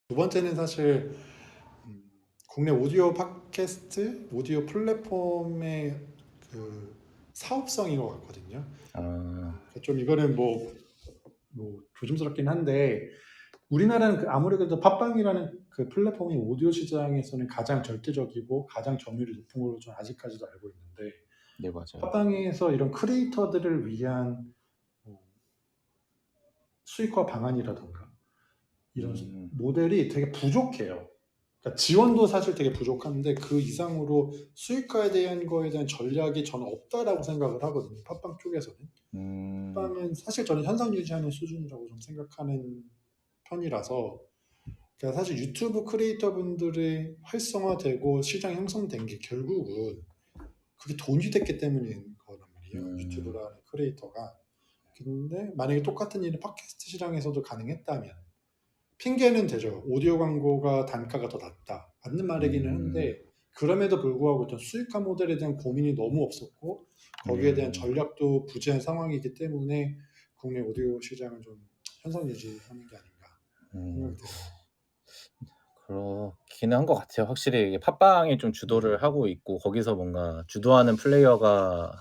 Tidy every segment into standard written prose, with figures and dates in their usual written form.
두 번째는 사실 국내 오디오 팟캐스트, 오디오 플랫폼의 그 사업성인 것 같거든요. 아, 좀 이거는 조심스럽긴 한데 우리나라는 아무래도 팟빵이라는 그 플랫폼이 오디오 시장에서는 가장 절대적이고 가장 점유율이 높은 걸로 저는 아직까지도 알고 있는데 네, 맞아요. 팟빵에서 이런 크리에이터들을 위한 뭐 수익화 방안이라던가 이런 음, 모델이 되게 부족해요. 그러니까 지원도 사실 되게 부족한데 그 이상으로 수익화에 대한 거에 대한 전략이 저는 없다라고 생각을 하거든요. 팟빵 쪽에서는. 음, 팟빵은 사실 저는 현상 유지하는 수준이라고 좀 생각하는 편이라서 그러니까 사실 유튜브 크리에이터 분들이 활성화되고 시장 형성된 게 결국은 그게 돈이 됐기 때문인 거란 말이에요. 음, 유튜브라는 크리에이터가. 근데 만약에 똑같은 일이 팟캐스트 시장에서도 가능했다면 핑계는 되죠. 오디오 광고가 단가가 더 낮다. 맞는 말이기는 음, 한데 그럼에도 불구하고 어떤 수익화 모델에 대한 고민이 너무 없었고 거기에 대한 음, 전략도 부재한 상황이기 때문에 국내 오디오 시장을 좀 현상 유지하는 게 아닌가 음, 생각이 들어요. 그렇긴 한 것 같아요. 확실히 이게 팟빵이 좀 네. 주도를 하고 있고, 거기서 뭔가 주도하는 플레이어가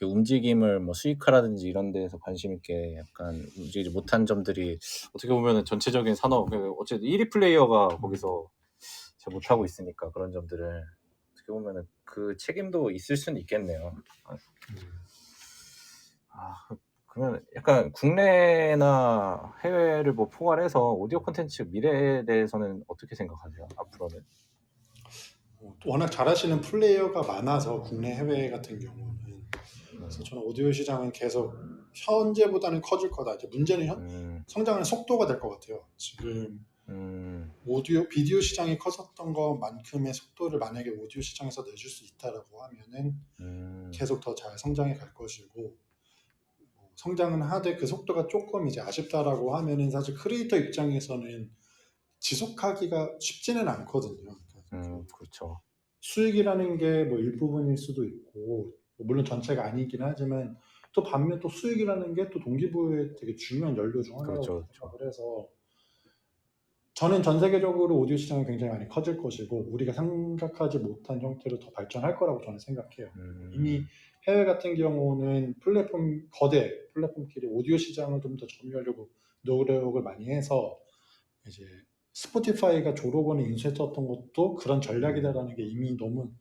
그 움직임을 뭐 수익화라든지 이런 데에서 관심 있게 약간 움직이지 못한 점들이 어떻게 보면은 전체적인 산업, 어쨌든 1위 플레이어가 음, 거기서 잘 못하고 그렇죠. 있으니까 그런 점들을 어떻게 보면은 그 책임도 있을 수는 있겠네요. 음. 그러면 약간 국내나 해외를 뭐 포괄해서 오디오 콘텐츠 미래에 대해서는 어떻게 생각하세요? 앞으로는? 워낙 잘하시는 플레이어가 많아서 국내 해외 같은 경우는 그래서 저는 오디오 시장은 계속 현재보다는 커질 거다. 이제 문제는 음, 성장의 속도가 될 것 같아요. 지금 음, 오디오 비디오 시장이 커졌던 것만큼의 속도를 만약에 오디오 시장에서 내줄 수 있다라고 하면은 음, 계속 더 잘 성장해 갈 것이고 성장은 하되 그 속도가 조금 이제 아쉽다라고 하면은 사실 크리에이터 입장에서는 지속하기가 쉽지는 않거든요. 그러니까 그 그렇죠. 수익이라는 게 뭐 일부분일 수도 있고 뭐 물론 전체가 아니긴 하지만 또 반면 또 수익이라는 게 또 동기부여의 되게 중요한 연료 중 하나라고 그렇죠, 그렇죠. 생각을 해서 저는 전 세계적으로 오디오 시장이 굉장히 많이 커질 것이고 우리가 생각하지 못한 형태로 더 발전할 거라고 저는 생각해요. 이미 음, 해외 같은 경우는 거대 플랫폼끼리 오디오 시장을 좀 더 점유하려고 노력을 많이 해서 이제 스포티파이가 조로건을 인수했었던 것도 그런 전략이다라는 게 이미 너무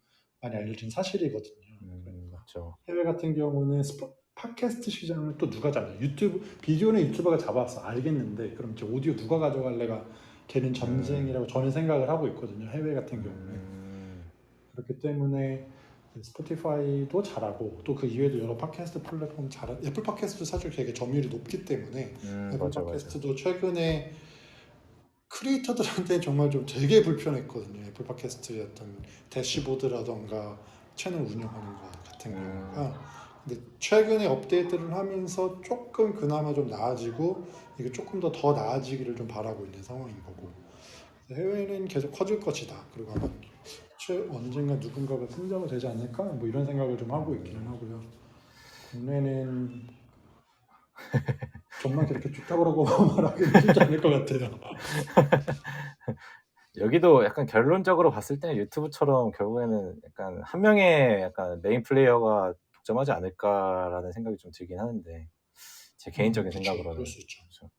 많이 알려진 사실이거든요. 그러니까 맞죠. 해외 같은 경우는 팟캐스트 시장을 또 누가 잡냐? 유튜브 비디오는 유튜버가 잡았어 알겠는데 그럼 이제 오디오 누가 가져갈래가 걔는 음, 전쟁이라고 저는 생각을 하고 있거든요. 해외 같은 경우는 음, 그렇기 때문에 스포티파이도 잘하고 또 그 이외에도 여러 팟캐스트 플랫폼 애플 팟캐스트도 사실 되게 점유율이 높기 때문에 애플 맞아, 맞아. 팟캐스트도 최근에 크리에이터들한테 정말 좀 되게 불편했거든요. 애플 팟캐스트의 어떤 대시보드라던가 채널 운영하는 것 같은 음, 경우가. 근데 최근에 업데이트를 하면서 조금 그나마 좀 나아지고 이게 조금 더 나아지기를 좀 바라고 있는 상황인 거고. 해외는 계속 커질 것이다. 그리고 아마 언젠가 누군가가 승자가 되지 않을까? 뭐 이런 생각을 좀 하고 있기는 하고요. 국내는 좀만 그렇게 좋다고 말하기는 쉽지 않을 것 같아요. 여기도 약간 결론적으로 봤을 때는 유튜브처럼 결국에는 약간 한 명의 약간 메인 플레이어가 독점하지 않을까라는 생각이 좀 들긴 하는데, 제 개인적인 그렇죠. 그럴 생각으로는. 수 있죠. 그렇죠.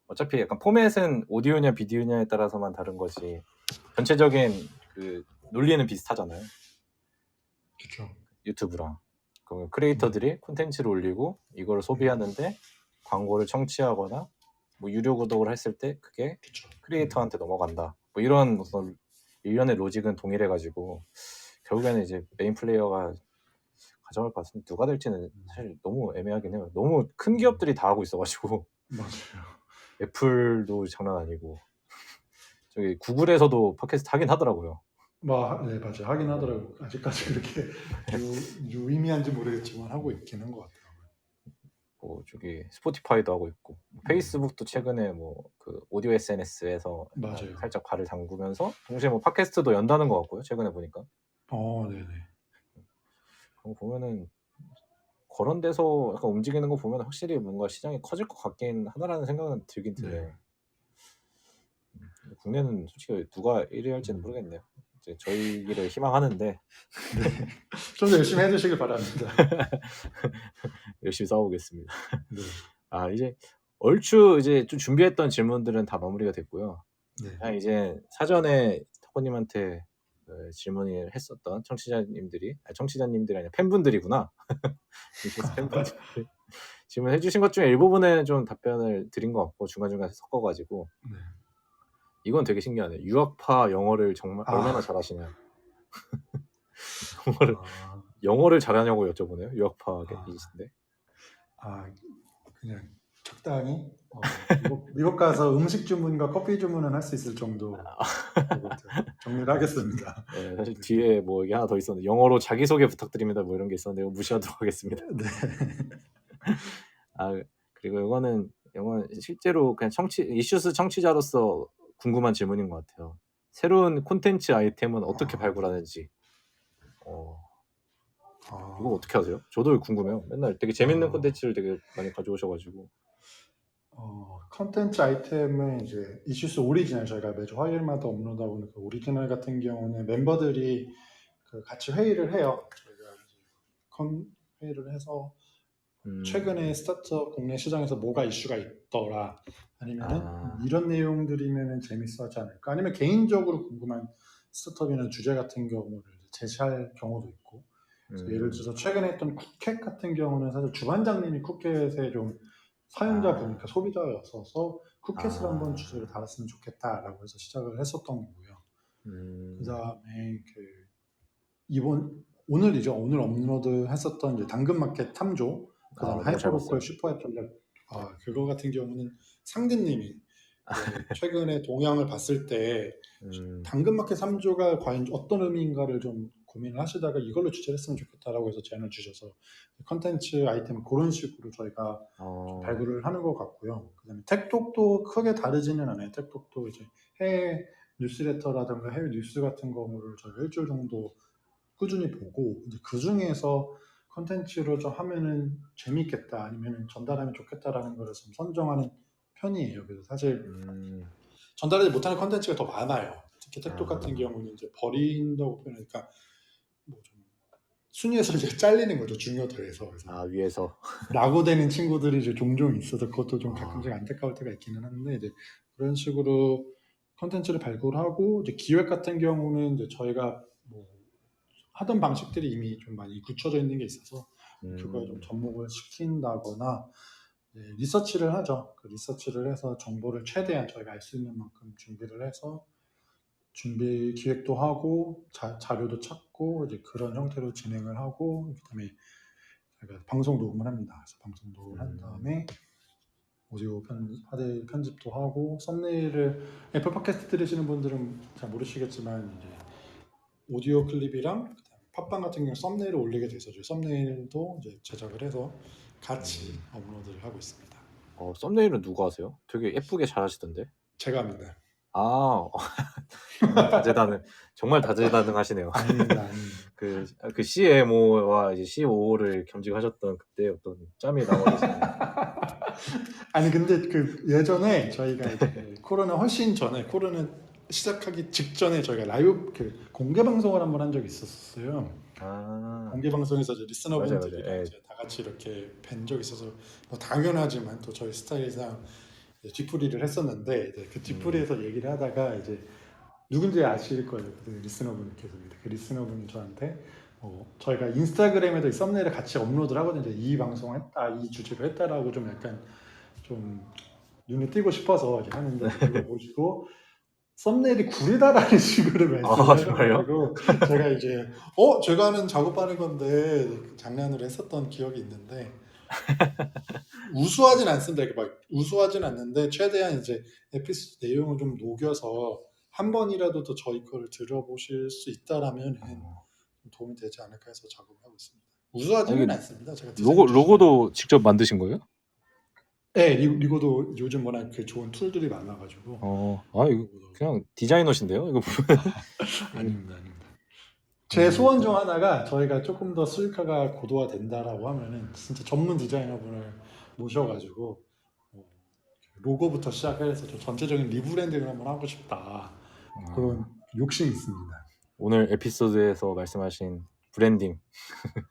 어차피 약간 포맷은 오디오냐 비디오냐에 따라서만 다른 거지, 전체적인 그 논리는 비슷하잖아요. 그렇죠. 유튜브랑. 그러면 음, 크리에이터들이 콘텐츠를 올리고 이거를 음, 소비하는데 광고를 청취하거나 뭐 유료 구독을 했을 때 그게 그렇죠. 크리에이터한테 넘어간다. 뭐 이런 무슨 일련의 로직은 동일해가지고 결국에는 이제 메인 플레이어가 가져갈 것 같은데, 누가 될지는 사실 너무 애매하긴 해요. 너무 큰 음, 기업들이 다 하고 있어가지고 맞아요. 애플도 장난 아니고, 저기 구글에서도 팟캐스트 하긴 하더라고요. 네, 맞아요. 하긴 네. 하더라고요. 아직까지 그렇게 유의미한지 모르겠지만 하고 있긴 한 것 같더라고요. 뭐 저기 스포티파이도 하고 있고, 음, 페이스북도 최근에 뭐 그 오디오 SNS에서 약간 맞아요. 살짝 발을 담그면서 동시에 뭐 팟캐스트도 연다는 것 같고요. 최근에 보니까. 네네. 그런 거 보면은 그런 데서 약간 움직이는 거 보면 확실히 뭔가 시장이 커질 것 같긴 하다라는 생각은 들긴 네. 드네요. 국내는 솔직히 누가 1위 할지는 모르겠네요. 이제 저희기를 희망하는데 좀 더 열심히 해주시길 바랍니다. 열심히 싸워보겠습니다. 네. 아 이제 얼추 이제 좀 준비했던 질문들은 다 마무리가 됐고요. 네. 그냥 이제 사전에 터코님한테 질문을 했었던 청취자님들이 아니라 팬분들이구나. 팬분들이 질문해 주신 것 중에 일부분에 좀 답변을 드린 것 같고 중간중간 섞어가지고 네. 이건 되게 신기하네. 유학파 영어를 정말 얼마나 잘하시냐. 영어를 잘하냐고 여쭤보네요. 유학파이신데. 그냥 적당히 미국 가서 음식 주문과 커피 주문은 할 수 있을 정도 정리를 하겠습니다. 네, 사실 뒤에 뭐 이게 하나 더 있었는데 영어로 자기소개 부탁드립니다 뭐 이런 게 있었는데 이거 무시하도록 하겠습니다. 네. 그리고 이거는 실제로 그냥 이슈스 청취자로서 궁금한 질문인 것 같아요. 새로운 콘텐츠 아이템은 어떻게 발굴하는지. 이거 어떻게 하세요? 저도 궁금해요. 맨날 되게 재밌는 콘텐츠를 되게 많이 가져오셔가지고. 컨텐츠 아이템은 이제 이슈스 오리지널 저희가 매주 화요일마다 업로드하고 있는 그 오리지널 같은 경우는 멤버들이 같이 회의를 해요. 저희가 회의를 해서 최근에 스타트업 국내 시장에서 뭐가 이슈가 있더라 아니면은 이런 내용들이면 재밌어하지 않을까 아니면 개인적으로 궁금한 스타트업이나 주제 같은 경우를 제시할 경우도 있고 예를 들어서 최근에 했던 쿠켓 같은 경우는 사실 주반장님이 쿠켓의 좀 사용자 보니까 소비자였어서 쿠켓을 한번 주제를 다뤘으면 좋겠다라고 해서 시작을 했었던 거고요. 그 다음에 오늘 업로드 했었던 이제 당근마켓 탐조, 그 다음에 하이퍼로컬 슈퍼앱 전략, 그거 같은 경우는 상근님이 최근에 동향을 봤을 때 당근마켓 3조가 과연 어떤 의미인가를 좀 고민을 하시다가 이걸로 주제를 했으면 좋겠다라고 해서 제안을 주셔서 컨텐츠 아이템을 그런 식으로 저희가 좀 발굴을 하는 것 같고요. 그다음에 텍톡도 크게 다르지는 않아요. 텍톡도 이제 해외 뉴스레터라든가 해외 뉴스 같은 거를 저희가 일주일 정도 꾸준히 보고 이제 그 중에서 컨텐츠로 좀 하면은 재밌겠다 아니면 전달하면 좋겠다라는 거를 좀 선정하는 편이에요. 그래서 사실 전달하지 못하는 컨텐츠가 더 많아요. 특히 텍톡 같은 경우는 이제 버린다고 표현하니까 뭐 좀 순위에서 이제 잘리는 거죠. 중요도에서. 위에서 라고 되는 친구들이 이제 종종 있어서 그것도 좀 가끔씩 안타까울 때가 있기는 한데 이제 그런 식으로 컨텐츠를 발굴하고 이제 기획 같은 경우는 이제 저희가 뭐 하던 방식들이 이미 좀 많이 굳혀져 있는 게 있어서 그거에 좀 접목을 시킨다거나 리서치를 하죠. 그 리서치를 해서 정보를 최대한 저희가 알 수 있는 만큼 준비를 해서 준비 기획도 하고 자료도 찾고 이제 그런 형태로 진행을 하고 그다음에 저희가 방송 녹음을 합니다. 그래서 방송 녹음을 한 다음에 오디오 파일 편집도 하고 썸네일을 애플 팟캐스트 들으시는 분들은 잘 모르시겠지만 이제 오디오 클립이랑 팟빵 같은 경우 썸네일을 올리게 돼서 썸네일도 이제 제작을 해서 같이 업로드를 하고 있습니다. 썸네일은 누가 하세요? 되게 예쁘게 잘 하시던데. 제가 합니다. 정말 다재다능하시네요. 아닙니다. 그 CMO와 이제 COO를 겸직하셨던 그때 어떤 짬이 나와계시네요. 아니 근데 예전에 저희가 이제 코로나 훨씬 전에 코로나 시작하기 직전에 저희가 라이브 공개 방송을 한번 한 적이 있었어요. 공개 방송에서 이제 리스너분들이랑 다 같이 이렇게 뵌 적이 있어서 뭐 당연하지만 또 저희 스타일상 뒤풀이를 했었는데 그 뒤풀이에서 얘기를 하다가 이제 누군지 아실 거예요. 그 리스너분께서 그 리스너분이 저한테 저희가 인스타그램에도 이 썸네일을 같이 업로드를 하거든요. 이 방송을 했다, 이 주제로 했다라고 좀 약간 좀 눈에 띄고 싶어서 이제 하는데 그걸 보시고 썸네일이 구리다라는 식으로 말씀하셔가지고 제가 이제 제가 하는 작업하는 건데 장난으로 했었던 기억이 있는데 우수하진 않습니다. 막 우수하진 않는데 최대한 이제 에피소드 내용을 좀 녹여서 한 번이라도 더 저희 거를 들어보실 수 있다라면 도움이 되지 않을까 해서 작업하고 있습니다. 우수하지는 않습니다. 제가 로고도 직접 만드신 거예요? 네, 리고도 요즘 워낙 좋은 툴들이 많아가지고. 이거 그냥 디자이너신데요? 이거 아닙니다. 제 소원 중 하나가 저희가 조금 더 수익화가 고도화된다라고 하면은 진짜 전문 디자이너분을 모셔가지고 로고부터 시작해서 좀 전체적인 리브랜딩을 한번 하고 싶다. 그런 욕심이 있습니다. 오늘 에피소드에서 말씀하신 브랜딩,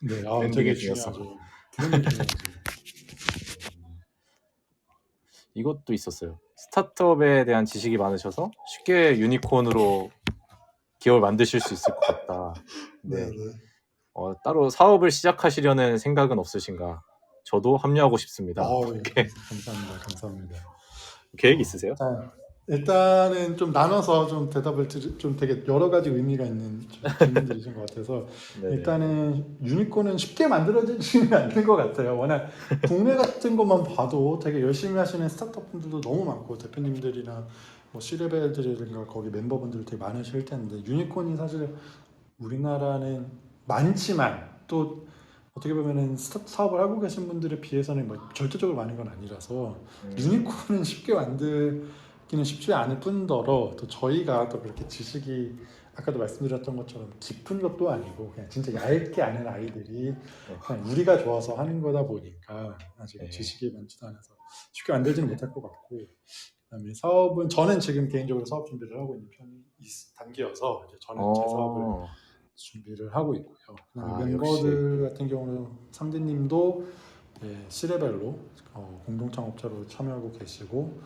네, 브랜딩의 되게 중요성. 중요하죠. 브랜딩 중요하죠. 이것도 있었어요. 스타트업에 대한 지식이 많으셔서 쉽게 유니콘으로 기업을 만드실 수 있을 것 같다. 네, 네. 네. 따로 사업을 시작하시려는 생각은 없으신가? 저도 합류하고 싶습니다. 이렇게 감사합니다. 계획 있으세요? 일단은 좀 나눠서 좀 대답을 좀 되게 여러 가지 의미가 있는 질문들이신 것 같아서 네네. 일단은 유니콘은 쉽게 만들어지지는 않는 것 같아요. 워낙 국내 같은 것만 봐도 되게 열심히 하시는 스타트업 분들도 너무 많고 대표님들이나 뭐 C레벨들이나 거기 멤버분들 되게 많으실 텐데 유니콘이 사실 우리나라는 많지만 또 어떻게 보면은 사업을 하고 계신 분들에 비해서는 뭐 절대적으로 많은 건 아니라서 유니콘은 쉽게 만들기는 쉽지 않을 뿐더러 또 저희가 또 그렇게 지식이 아까도 말씀드렸던 것처럼 깊은 것도 아니고 그냥 진짜 얇게 아는 아이들이 그냥 우리가 좋아서 하는 거다 보니까 아직 네. 지식이 많지도 않아서 쉽게 만들지는 못할 것 같고 그다음에 사업은 저는 지금 개인적으로 사업 준비를 하고 있는 단계여서 이제 저는 제 사업을 준비를 하고 있고요. 그다음에 멤버들 같은 경우는 상대님도 C레벨로 공동 창업자로 참여하고 계시고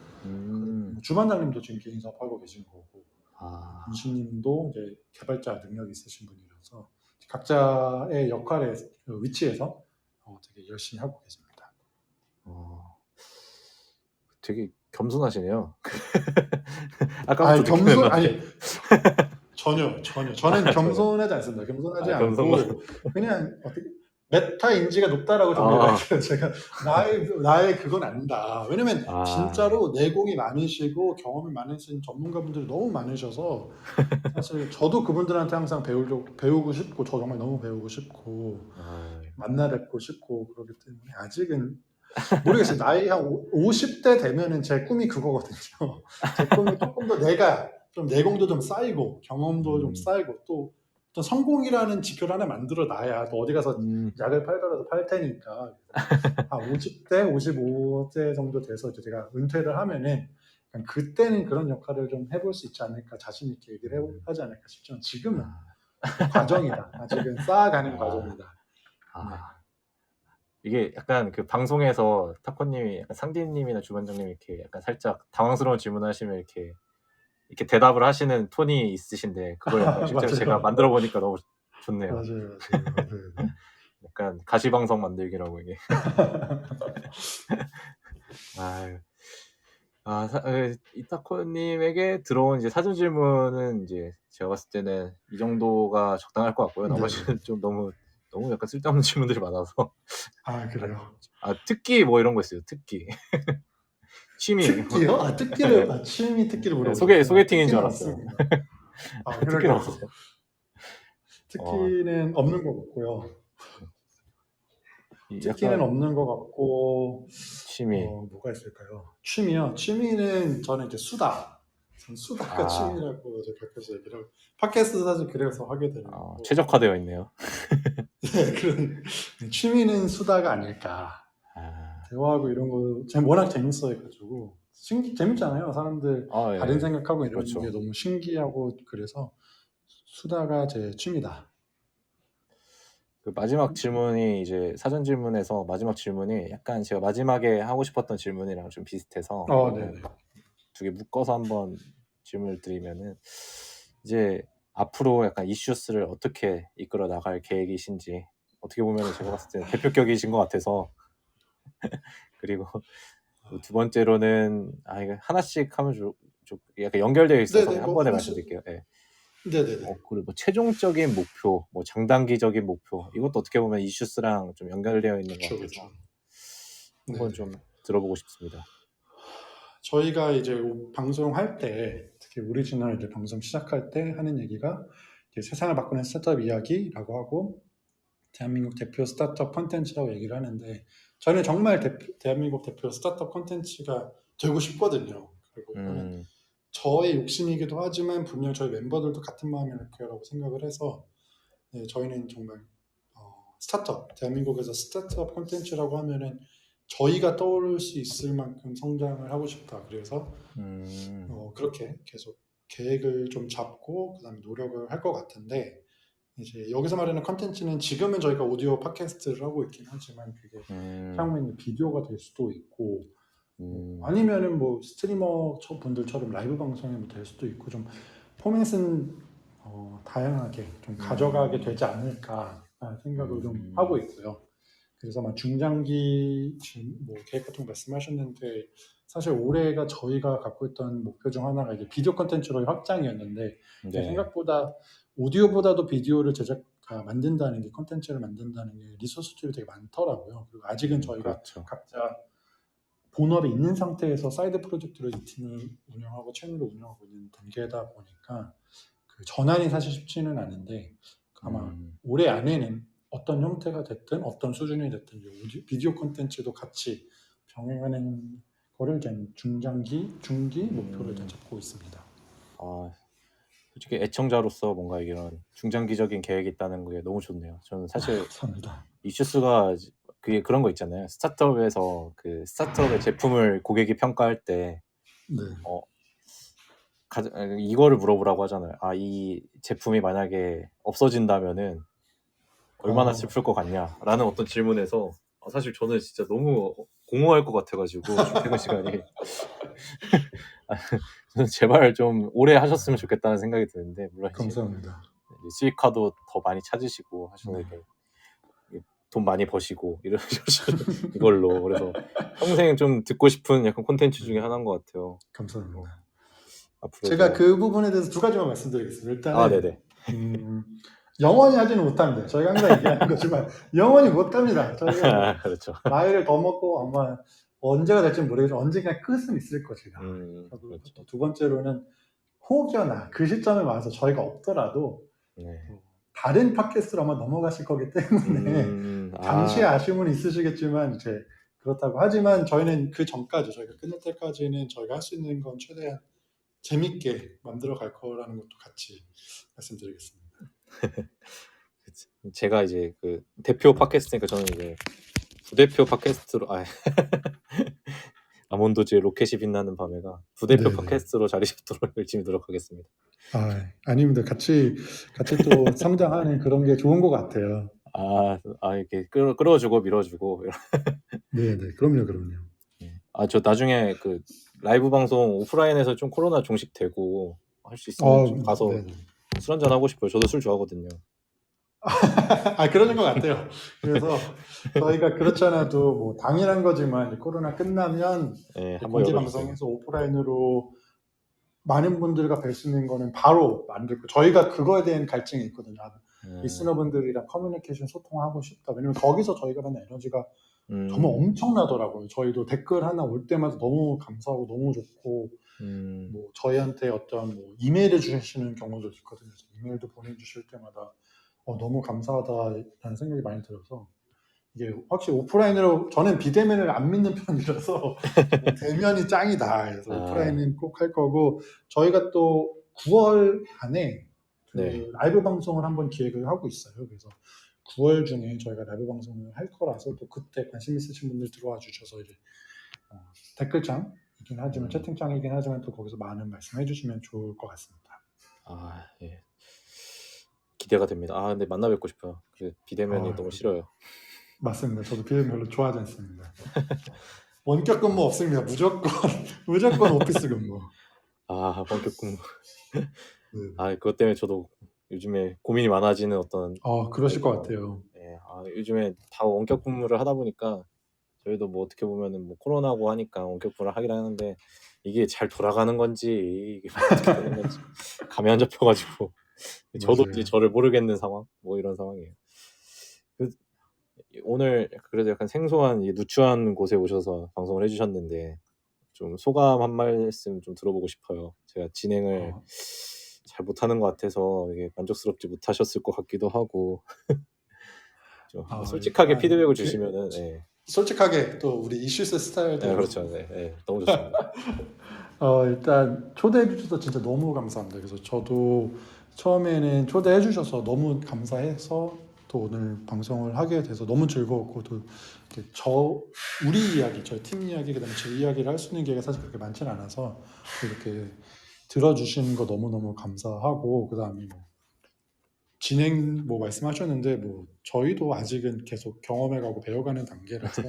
주반장님도 지금 개인 사업하고 계신 거고 군신님도 이제 개발자 능력 있으신 분이라서 각자의 역할에 위치에서 되게 열심히 하고 계십니다. 되게 겸손하시네요. 아까부터 겸손 느끼는 아니 전혀 저는 겸손하지 않습니다. 겸손하지 않고 그냥 어떻게 메타 인지가 높다라고 정리를 할게요. 제가 나의 그건 아니다. 왜냐면 진짜로 내공이 많으시고 경험이 많으신 전문가분들이 너무 많으셔서 사실 저도 그분들한테 항상 배우고 싶고 저 정말 너무 배우고 싶고 만나 뵙고 싶고 그러기 때문에 아직은 모르겠어요. 나이 한 50대 되면은 제 꿈이 그거거든요. 제 꿈이 조금 더 내가 좀 내공도 좀 쌓이고 경험도 좀 쌓이고 또 성공이라는 지표를 하나 만들어 놔야 또 어디 가서 약을 팔더라도 팔 테니까 한 50대, 55대 정도 돼서 이제 제가 은퇴를 하면은 그때는 그런 역할을 좀 해볼 수 있지 않을까 자신 있게 얘기를 하지 않을까 싶지만 지금은 과정이다. 아직은 쌓아가는 과정이다. 네. 이게 약간 그 방송에서 타코님이 상디님이나 주반장님이 이렇게 약간 살짝 당황스러운 질문하시면 이렇게 대답을 하시는 톤이 있으신데 그걸 약간 실제로 제가 만들어 보니까 너무 좋네요. 맞아요. 약간 가시방석 만들기라고 이게. 이타코님에게 들어온 이제 사전 질문은 이제 제가 봤을 때는 이 정도가 적당할 것 같고요. 나머지는 좀 너무 약간 쓸데없는 질문들이 많아서. 그래요. 특기 뭐 이런 거 있어요. 특기. 취미. 특기요? 특기를 취미 특기를 물어보셨어요. 네, 소개팅인 줄 알았어요. 특기는 없으세요? 특기는 없는 것 같고요. 특기는 없는 것 같고 취미. 뭐가 있을까요? 취미요? 취미는 저는 이제 수다가 취미라고 가끔씩 얘기를 하고 팟캐스트 사실 그래서 하게 되는 거고 최적화되어 있네요. 네, 그런 취미는 수다가 아닐까. 대화하고 이런 거 제가 워낙 재밌어해가지고 재밌잖아요. 사람들 다른 생각하고 이런 게 너무 신기하고 그래서 수다가 제 취미다. 그 마지막 질문이 이제 사전 질문에서 마지막 질문이 약간 제가 마지막에 하고 싶었던 질문이랑 좀 비슷해서 두 개 묶어서 한번 질문을 드리면은 이제 앞으로 약간 이슈스를 어떻게 이끌어 나갈 계획이신지 어떻게 보면 제가 봤을 때 대표격이신 것 같아서 그리고 두 번째로는 이거 하나씩 하면 좀 약간 연결되어 있어서 한 번에 말씀드릴게요. 네. 그리고 뭐 최종적인 목표, 뭐 장단기적인 목표 이것도 어떻게 보면 이슈스랑 좀 연결되어 있는 것 같아서 한번 좀 들어보고 싶습니다. 저희가 이제 방송할 때 특히 오리지널 이제 방송 시작할 때 하는 얘기가 이제 세상을 바꾸는 스타트업 이야기라고 하고 대한민국 대표 스타트업 콘텐츠라고 얘기를 하는데 저는 정말 대한민국 대표 스타트업 콘텐츠가 되고 싶거든요. 그리고 이거는 저의 욕심이기도 하지만 분명 저희 멤버들도 같은 마음일 거라고 생각을 해서 저희는 정말 대한민국에서 스타트업 콘텐츠라고 하면은 저희가 떠오를 수 있을 만큼 성장을 하고 싶다. 그래서 그렇게 계속 계획을 좀 잡고 그다음에 노력을 할 것 같은데 이제 여기서 말하는 컨텐츠는 지금은 저희가 오디오 팟캐스트를 하고 있긴 하지만 그게 향후에는 비디오가 될 수도 있고 아니면은 뭐 스트리머 분들처럼 라이브 방송이 뭐 될 수도 있고 좀 포맷은 다양하게 좀 가져가게 되지 않을까 생각을 좀 하고 있고요. 그래서 막 중장기 뭐 계획 같은 거 말씀하셨는데 사실 올해가 저희가 갖고 있던 목표 중 하나가 이제 비디오 컨텐츠로의 확장이었는데 네. 생각보다 오디오보다도 비디오를 만든다는 게 컨텐츠를 만든다는 게 리소스들이 되게 많더라고요. 그리고 아직은 저희가 그렇죠. 각자 본업이 있는 상태에서 사이드 프로젝트로 이 팀을 운영하고 채널을 운영하고 있는 단계다 보니까 그 전환이 사실 쉽지는 않은데 아마 올해 안에는 어떤 형태가 됐든 어떤 수준이 됐든 비디오 콘텐츠도 같이 병행하는 거를 이제 중기 목표를 이제 잡고 있습니다. 솔직히 애청자로서 뭔가 이런 중장기적인 계획이 있다는 게 너무 좋네요. 저는 사실 감사합니다. 이슈스가 그게 그런 거 있잖아요. 스타트업에서 그 스타트업의 제품을 고객이 평가할 때 네. 이거를 물어보라고 하잖아요. 이 제품이 만약에 없어진다면은 얼마나 슬플 것 같냐라는 어떤 질문에서 사실 저는 진짜 너무 공허할 것 같아가지고 출퇴근 시간이 저는 제발 좀 오래 하셨으면 좋겠다는 생각이 드는데 물론 감사합니다. 이제 수익화도 더 많이 찾으시고 하시는 게 돈 많이 버시고 이러시고 이걸로 그래서 평생 좀 듣고 싶은 약간 콘텐츠 중에 하나인 것 같아요. 감사합니다. 앞으로도 제가 그 부분에 대해서 두 가지만 말씀드리겠습니다. 일단은 네네. 영원히 하지는 못합니다. 저희가 항상 얘기하는 거지만 영원히 못합니다. 저희가 그렇죠. 나이를 더 먹고 아마 언제가 될지는 모르겠지만 언젠가 끝은 있을 것이다. 그렇죠. 두 번째로는 혹여나 그 시점에 와서 저희가 없더라도 다른 팟캐스트로 아마 넘어가실 거기 때문에 잠시의 아쉬움은 있으시겠지만 이제 그렇다고 하지만 저희는 그 전까지 저희가 끝날 때까지는 저희가 할 수 있는 건 최대한 재밌게 만들어 갈 거라는 것도 같이 말씀드리겠습니다. 제가 이제 그 대표 팟캐스트니까 저는 이제 부대표 팟캐스트로 아몬도즈의 로켓이 빛나는 밤에가 부대표 팟캐스트로 자리 잡도록 열심히 노력하겠습니다. 아닙니다. 같이 또 성장하는 그런 게 좋은 것 같아요. 이렇게 끌어주고 밀어주고. 네네, 그럼요. 저 나중에 그 라이브 방송 오프라인에서 좀 코로나 종식되고 할 수 있으면 좀 가서 술 한잔 하고 싶어요. 저도 술 좋아하거든요. 그러는 것 같아요. 그래서 저희가 그렇지 않아도 뭐 당연한 거지만 코로나 끝나면 공개 방송에서 오프라인으로 많은 분들과 뵐 수 있는 거는 바로 만들고 저희가 그거에 대한 갈증이 있거든요. 리스너분들이랑 커뮤니케이션 소통하고 싶다. 왜냐면 거기서 저희가 받는 에너지가 정말 엄청나더라고요. 저희도 댓글 하나 올 때마다 너무 감사하고 너무 좋고 뭐 저희한테 어떤 뭐 이메일을 주시는 경우도 있거든요. 이메일도 보내주실 때마다 너무 감사하다라는 생각이 많이 들어서 이게 확실히 오프라인으로 저는 비대면을 안 믿는 편이라서 대면이 짱이다. 그래서 오프라인은 꼭 할 거고 저희가 또 9월 안에 라이브 방송을 한번 기획을 하고 있어요. 그래서 9월 중에 저희가 라이브 방송을 할 거라서 또 그때 관심 있으신 분들 들어와 주셔서 이제 댓글창이긴 하지만 채팅창이긴 하지만 또 거기서 많은 말씀해 주시면 좋을 것 같습니다. 예. 기대가 됩니다. 근데 만나 뵙고 싶어요. 비대면이 너무 싫어요. 맞습니다. 저도 비대면 별로 좋아하지 않습니다. 원격 근무 없습니다. 무조건 오피스 근무. 원격 근무. 그것 때문에 저도 요즘에 고민이 많아지는 어떤. 그러실 것 같아요. 요즘에 다 원격 근무를 하다 보니까 저희도 뭐 어떻게 보면은 뭐 코로나고 하니까 원격 근무를 하긴 하는데 이게 잘 돌아가는 건지 이게 어떻게 되는 건지 감이 안 잡혀가지고 저도 이제 저를 모르겠는 상황 뭐 이런 상황이에요. 오늘 그래도 약간 생소한 누추한 곳에 오셔서 방송을 해주셨는데 좀 소감 한 말씀 좀 들어보고 싶어요. 제가 진행을 잘 못하는 것 같아서 이게 만족스럽지 못하셨을 것 같기도 하고 좀 솔직하게 피드백을 주시면은 솔직하게 또 우리 이슈스 스타일대로 그렇죠. 너무 좋습니다. 일단 초대해 주셔서 진짜 너무 감사합니다. 그래서 저도 처음에는 초대해 주셔서 너무 감사해서 또 오늘 방송을 하게 돼서 너무 즐거웠고 또 우리 이야기, 저희 팀 이야기, 그다음에 제 이야기를 할 수 있는 기회가 사실 그렇게 많지는 않아서 이렇게 들어주시는 거 너무너무 감사하고 그다음에 뭐 진행 뭐 말씀하셨는데 뭐 저희도 아직은 계속 경험해가고 배워가는 단계라서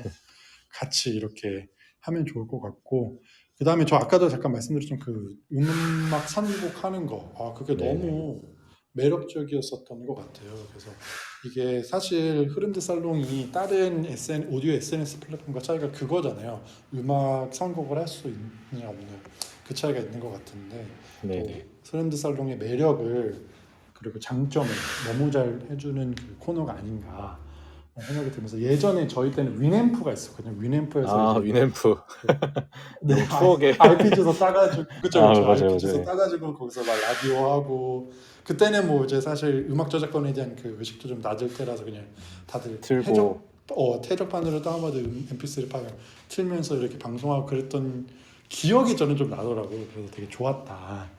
같이 이렇게 하면 좋을 것 같고 그다음에 저 아까도 잠깐 말씀드렸던 그 음악 선곡하는 거 그게 네네. 너무 매력적이었었던 것 같아요. 그래서 이게 사실 흐름드 살롱이 다른 오디오 SNS 플랫폼과 차이가 그거잖아요. 음악 선곡을 할 수 있느냐 없느냐 그 차이가 있는 것 같은데 또 네네. 흐름드 살롱의 매력을 그리고 장점을 너무 잘 해주는 그 코너가 아닌가 생각이 들면서 예전에 저희 때는 윈앰프가 있었거든요. 윈앰프에서 이제 윈앰프. 네, 너무 추억의. IP 주소 따가지고 그쵸 맞아요, IP 주소 맞아요. 따가지고 거기서 막 라디오 하고 그때는 뭐 이제 사실 음악 저작권에 대한 그 의식도 좀 낮을 때라서 그냥 다들 틀고. 태적판으로 다운받은 MP3 파일 틀면서 이렇게 방송하고 그랬던 기억이 저는 좀 나더라고요. 그래서 되게 좋았다.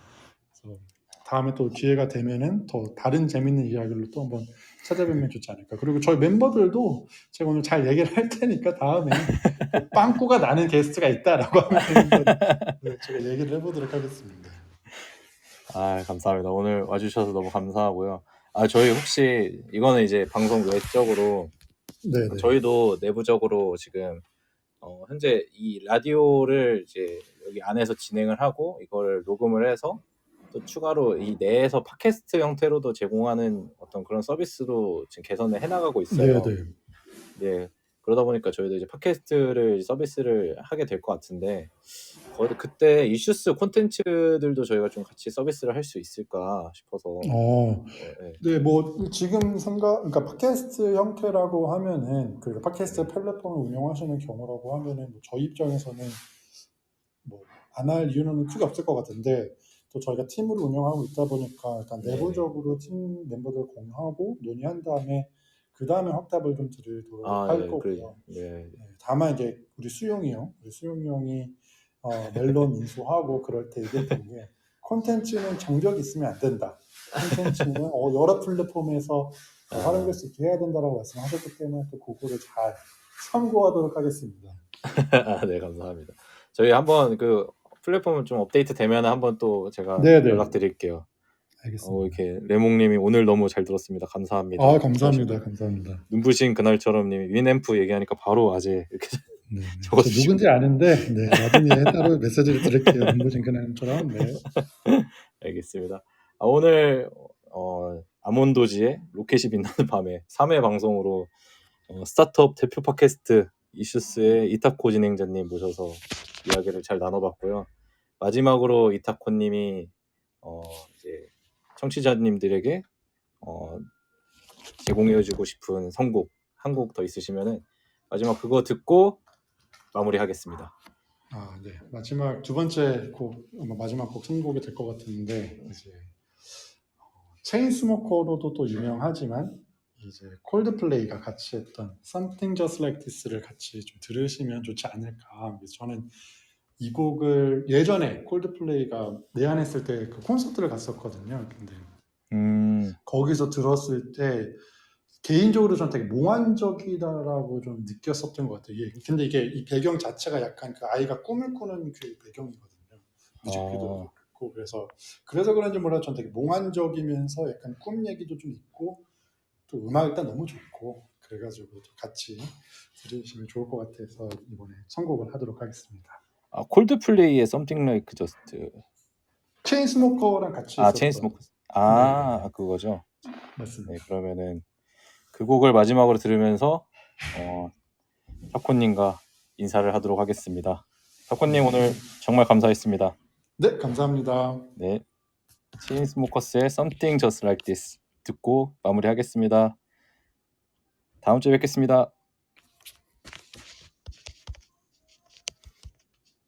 그래서 다음에 또 기회가 되면은 더 다른 재밌는 이야기로 또 한번 찾아뵈면 좋지 않을까. 그리고 저희 멤버들도 제가 오늘 잘 얘기를 할 테니까 다음에 그 빵꾸가 나는 게스트가 있다라고 하면 제가 얘기를 해보도록 하겠습니다. 감사합니다. 오늘 와주셔서 너무 감사하고요. 저희 혹시 이거는 이제 방송 외적으로 네네. 저희도 내부적으로 지금 현재 이 라디오를 이제 여기 안에서 진행을 하고 이걸 녹음을 해서 또 추가로 이 내에서 팟캐스트 형태로도 제공하는 어떤 그런 서비스로 지금 개선을 해나가고 있어요. 네네. 네. 그러다 보니까 저희도 이제 팟캐스트를 서비스를 하게 될 것 같은데 거의 그때 이슈스 콘텐츠들도 저희가 좀 같이 서비스를 할 수 있을까 싶어서. 네. 네, 뭐 지금 그러니까 팟캐스트 형태라고 하면은 그 팟캐스트 플랫폼을 운영하시는 경우라고 하면은 뭐 저희 입장에서는 뭐 안 할 이유는 크게 없을 것 같은데 또 저희가 팀으로 운영하고 있다 보니까 일단 네네. 내부적으로 팀 멤버들 공유하고 논의한 다음에 그 다음에 확답을 좀 드리도록 할 네, 거고요. 네. 다만 이제 우리 수용이 형이 멜론 인수하고 그럴 때 얘기했던 게 콘텐츠는 장벽이 있으면 안 된다. 콘텐츠는 여러 플랫폼에서 활용될 수 있게 해야 된다라고 말씀하셨기 때문에 또 그거를 잘 참고하도록 하겠습니다. 네, 감사합니다. 저희 한번 그 플랫폼 좀 업데이트 되면 한번 또 제가 네네. 연락드릴게요. 알겠습니다. 이렇게 레몽님이 오늘 너무 잘 들었습니다. 감사합니다. 감사합니다. 눈부신 그날처럼님이 윈앰프 얘기하니까 바로 아재 이렇게 네. 적어주시고. 누군지 아는데 나중에 따로 메시지를 드릴게요. 눈부신 그날처럼. 네. 알겠습니다. 오늘 아몬도지의 로켓이 빛나는 밤에 3회 방송으로 스타트업 대표 팟캐스트 이슈스의 이타코 진행자님 모셔서 이야기를 잘 나눠봤고요. 마지막으로 이타코님이 이제 청취자님들에게 제공해주고 싶은 선곡 한 곡 더 있으시면은 마지막 그거 듣고 마무리하겠습니다. 네. 마지막 두 번째 곡, 마지막 곡 선곡이 될 것 같은데 이제 체인스모커로도 또 유명하지만 이제 콜드플레이가 같이 했던 Something Just Like This를 같이 좀 들으시면 좋지 않을까. 그래서 저는 이 곡을 예전에 콜드플레이가 내한했을 때 그 콘서트를 갔었거든요. 근데 거기서 들었을 때 개인적으로 저는 되게 몽환적이다라고 좀 느꼈었던 것 같아요. 근데 이게 이 배경 자체가 약간 그 아이가 꿈을 꾸는 그 배경이거든요. 뮤직비디오도 그렇고 그래서 그런지 몰라 전 되게 몽환적이면서 약간 꿈 얘기도 좀 있고 또 음악 일단 너무 좋고 그래가지고 같이 들으시면 좋을 것 같아서 이번에 선곡을 하도록 하겠습니다. 콜드플레이의 Something Like Just. 체인스모커랑 같이 했었던. 체인스모커. 네. 그거죠. 맞습니다. 네, 그러면은 그 곡을 마지막으로 들으면서 타코님과 인사를 하도록 하겠습니다. 타코님 오늘 정말 감사했습니다. 네, 감사합니다. 네, 체인스모커스의 Something Just Like This 듣고 마무리하겠습니다. 다음 주에 뵙겠습니다.